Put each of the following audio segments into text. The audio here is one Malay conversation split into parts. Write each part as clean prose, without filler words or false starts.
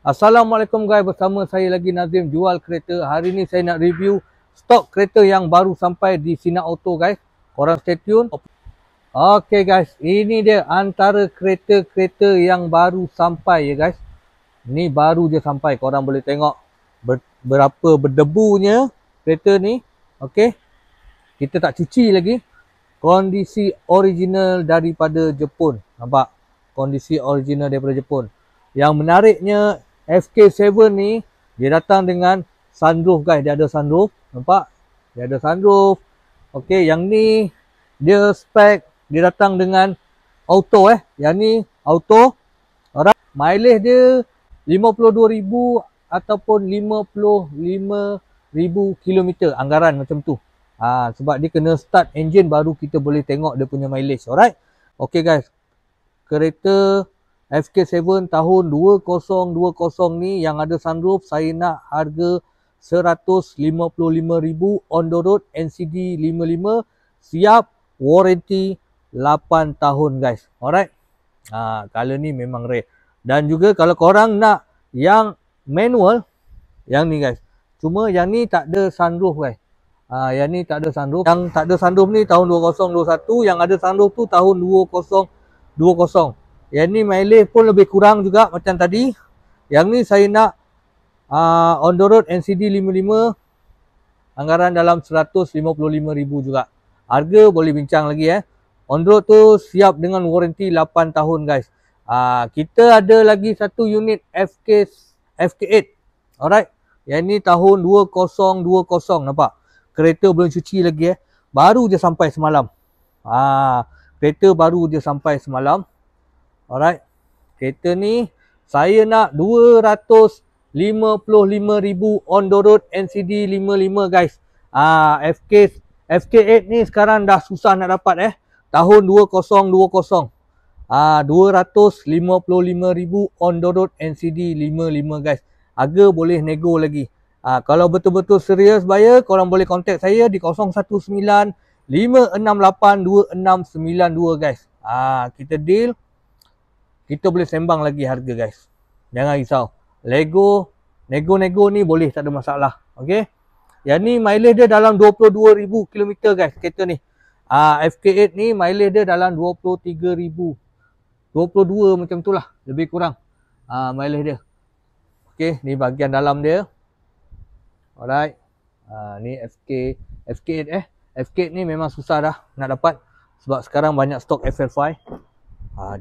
Assalamualaikum guys, bersama saya lagi Nazim jual kereta. Hari ni saya nak review stok kereta yang baru sampai di Sinar Auto guys. Korang stay tune. Okay guys, ini dia antara kereta-kereta yang baru sampai ya guys. Ni baru je sampai, korang boleh tengok berapa berdebunya kereta ni. Okay, kita tak cuci lagi. Kondisi original daripada Jepun. Nampak? Kondisi original daripada Jepun. Yang menariknya FK7 ni, dia datang dengan sunroof guys. Dia ada sunroof. Nampak? Dia ada sunroof. Okay, yang ni dia spek, dia datang dengan auto Yang ni auto. Alright. Mileage dia 52,000 ataupun 55,000 km. Anggaran macam tu. Sebab dia kena start engine baru kita boleh tengok dia punya mileage. Alright. Okay guys. Kereta FK7 tahun 2020 ni yang ada sunroof, saya nak harga 155,000 on the road, NCD 55, siap warranty 8 tahun guys. Alright. Color ni memang rare. Dan juga kalau korang nak yang manual, yang ni guys. Cuma yang ni tak ada sunroof guys. Yang ni tak ada sunroof. Yang tak ada sunroof ni tahun 2021, yang ada sunroof tu tahun 2020. Yang ni mileage pun lebih kurang juga macam tadi. Yang ni saya nak on the road NCD 55, anggaran dalam 155,000 juga. Harga boleh bincang lagi On the road tu siap dengan warranty 8 tahun guys. Kita ada lagi satu unit FK8. Alright. Yang ni tahun 2020, nampak? Kereta belum cuci lagi Baru je sampai semalam. Kereta baru je sampai semalam. Alright. Kereta ni saya nak 255,000 on the road NCD 55 guys. FK8 ni sekarang dah susah nak dapat tahun 2020. 255,000 on the road NCD 55 guys. Harga boleh nego lagi. Kalau betul-betul serius buyer, korang boleh contact saya di 019-568-2692 guys. Kita deal. Kita boleh sembang lagi harga guys. Jangan risau. Nego-nego ni boleh, tak ada masalah. Okay. Yang ni mileage dia dalam 22,000 km guys kereta ni. FK8 ni mileage dia dalam 23,000. 22 macam tu lah. Lebih kurang. Mileage dia. Okay. Ni bahagian dalam dia. Alright. Ni FK8 FK8 ni memang susah dah nak dapat. Sebab sekarang banyak stok FL5.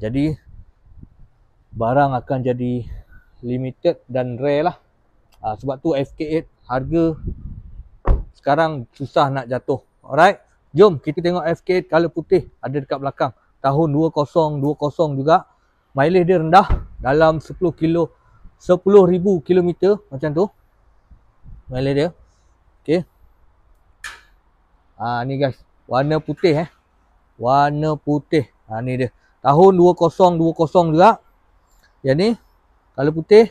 Jadi barang akan jadi limited dan rare lah. Sebab tu FK8 harga sekarang susah nak jatuh. Alright. Jom kita tengok FK8 color putih. Ada dekat belakang. Tahun 2020 juga. Mileage dia rendah. Dalam 10,000 km macam tu. Mileage dia. Okay. Ni guys. Warna putih Warna putih. Ni dia. Tahun 2020 juga. Yang ni color putih.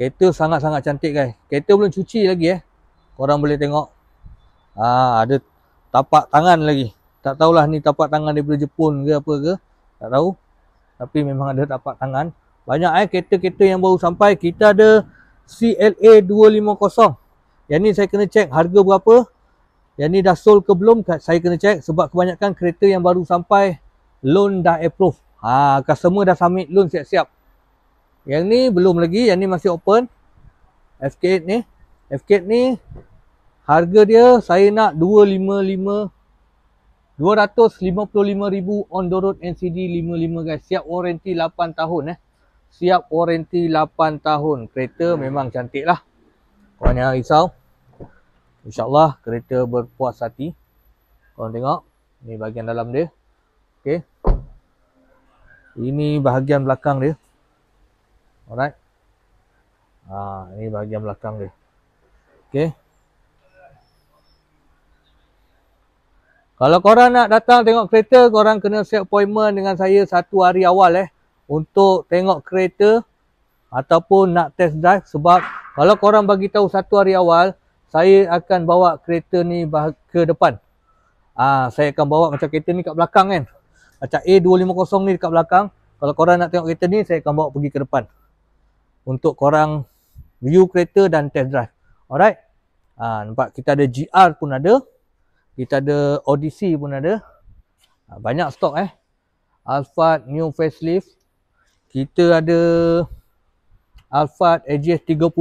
Kereta sangat-sangat cantik guys. Kereta belum cuci lagi Korang boleh tengok. Ada tapak tangan lagi. Tak tahulah ni tapak tangan daripada Jepun ke apa ke. Tak tahu. Tapi memang ada tapak tangan. Banyak kereta-kereta yang baru sampai. Kita ada CLA 250. Yang ni saya kena check harga berapa. Yang ni dah sold ke belum, saya kena check. Sebab kebanyakan kereta yang baru sampai loan dah approve. Customer dah submit loan siap-siap. Yang ni belum lagi. Yang ni masih open. FK8 ni. FK8 ni harga dia saya nak 255,000 on the road NCD 55 guys. Siap warranty 8 tahun Siap warranty 8 tahun. Kereta memang cantik lah. Korang jangan risau. InsyaAllah kereta berpuas hati. Korang tengok. Ni bahagian dalam dia. Okay. Ini bahagian belakang dia. Alright. Ini bahagian belakang dia. Okay. Kalau korang nak datang tengok kereta, korang kena set appointment dengan saya 1 hari awal untuk tengok kereta ataupun nak test drive. Sebab kalau korang bagi tahu 1 hari awal, saya akan bawa kereta ni ke depan. Saya akan bawa macam kereta ni kat belakang kan. Macam A250 ni dekat belakang. Kalau korang nak tengok kereta ni, saya akan bawa pergi ke depan. untuk korang view kereta dan test drive. Alright. Nampak kita ada GR pun ada. Kita ada Odyssey pun ada. Banyak stok Alphard new facelift. Kita ada Alphard AGS 30.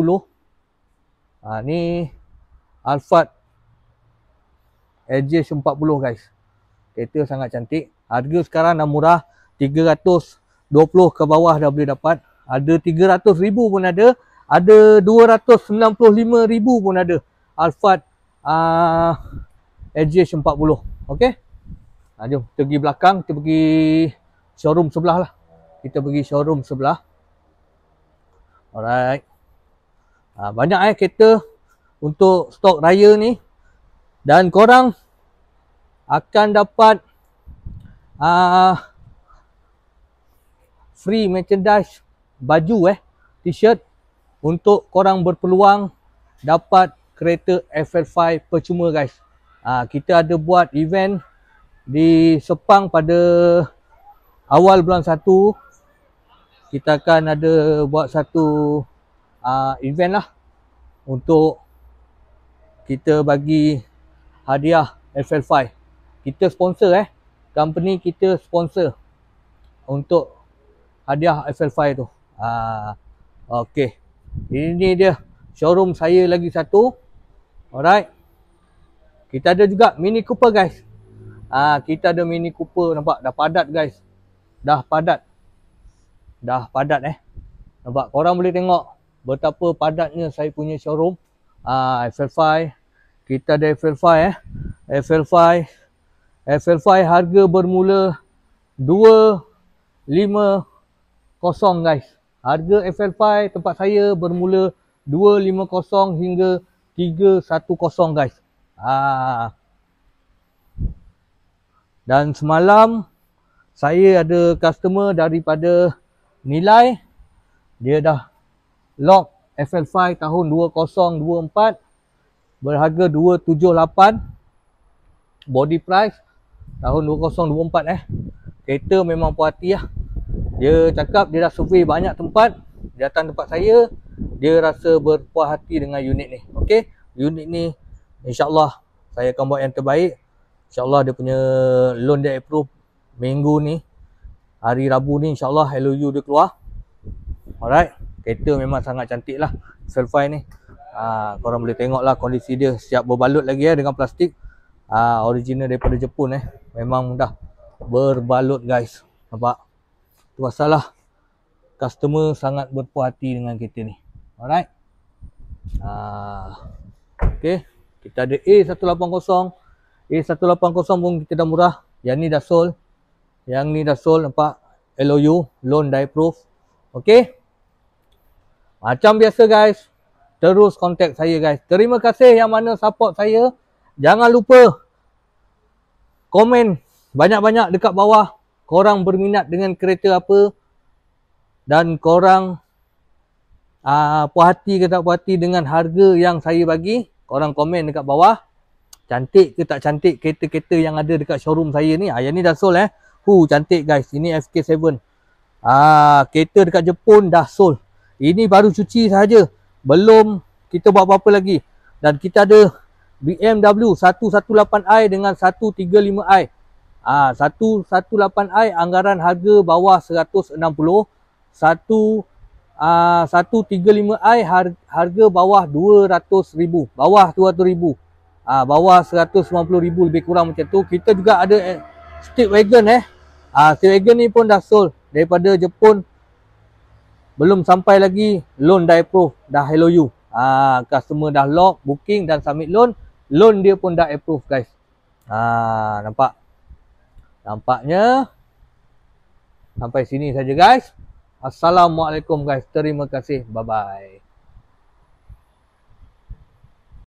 Ni Alphard AGS 40 guys. Kereta sangat cantik. Harga sekarang dah murah. 320 ke bawah dah boleh dapat. Ada 300,000 pun ada. Ada 295,000 pun ada. Alphard AGS 40. Okay. Jom kita pergi belakang. Kita pergi showroom sebelah lah. Kita pergi showroom sebelah. Alright. Banyak kereta untuk stok raya ni. Dan korang akan dapat free merchandise, baju t-shirt untuk korang berpeluang dapat kereta FL5 percuma guys. Kita ada buat event di Sepang pada awal bulan 1. Kita akan ada buat satu event lah untuk kita bagi hadiah FL5. Kita sponsor company kita sponsor untuk hadiah FL5 tu. Okey. Ini dia showroom saya lagi satu. Alright. Kita ada juga Mini Cooper guys. Kita ada Mini Cooper, nampak dah padat guys. Dah padat. Nampak, korang boleh tengok betapa padatnya saya punya showroom. FL5. Kita ada FL5 FL5 harga bermula 250 guys. Harga FL5 tempat saya bermula 250 hingga 310 guys. Dan semalam saya ada customer daripada Nilai. Dia dah lock FL5 tahun 2024 berharga 278. Body price tahun 2024 Kereta memang puas hati lah. Dia cakap dia dah survey banyak tempat. Dia datang tempat saya, dia rasa berpuas hati dengan unit ni. Okey, unit ni insya-Allah saya akan buat yang terbaik. InsyaAllah dia punya loan dia approve minggu ni. Hari Rabu ni insyaAllah LOU dia keluar. Alright. Kereta memang sangat cantik lah FL5 ni. Korang boleh tengok lah kondisi dia. Siap berbalut lagi dengan plastik. Original daripada Jepun Memang dah berbalut guys. Nampak? Tu pasal lah customer sangat berpuas hati dengan kereta ni. Alright. Okay. Kita ada A180. A180 pun kita dah murah. Yang ni dah sold. Yang ni dah sold, nampak? LOU, loan dah approve. Okay. Macam biasa guys, terus contact saya guys. Terima kasih yang mana support saya. Jangan lupa komen banyak-banyak dekat bawah. Korang berminat dengan kereta apa. Dan korang puas hati ke tak puas hati dengan harga yang saya bagi. Korang komen dekat bawah. Cantik ke tak cantik kereta-kereta yang ada dekat showroom saya ni. Yang ni dah sold cantik guys. Ini FK7. Kereta dekat Jepun dah sold. Ini baru cuci sahaja. Belum kita buat apa-apa lagi. Dan kita ada BMW 118i dengan 135i. 118i anggaran harga bawah 160. 135i harga bawah 200,000. Bawah 200,000. Bawah 190,000 lebih kurang macam tu. Kita juga ada Speedwagon Speedwagon ni pun dah sold daripada Jepun. Belum sampai lagi, loan dah approve, dah LOU. Customer dah lock, booking dan submit loan. Loan dia pun dah approve guys. Nampak? Nampaknya sampai sini saja guys. Assalamualaikum guys. Terima kasih. Bye bye.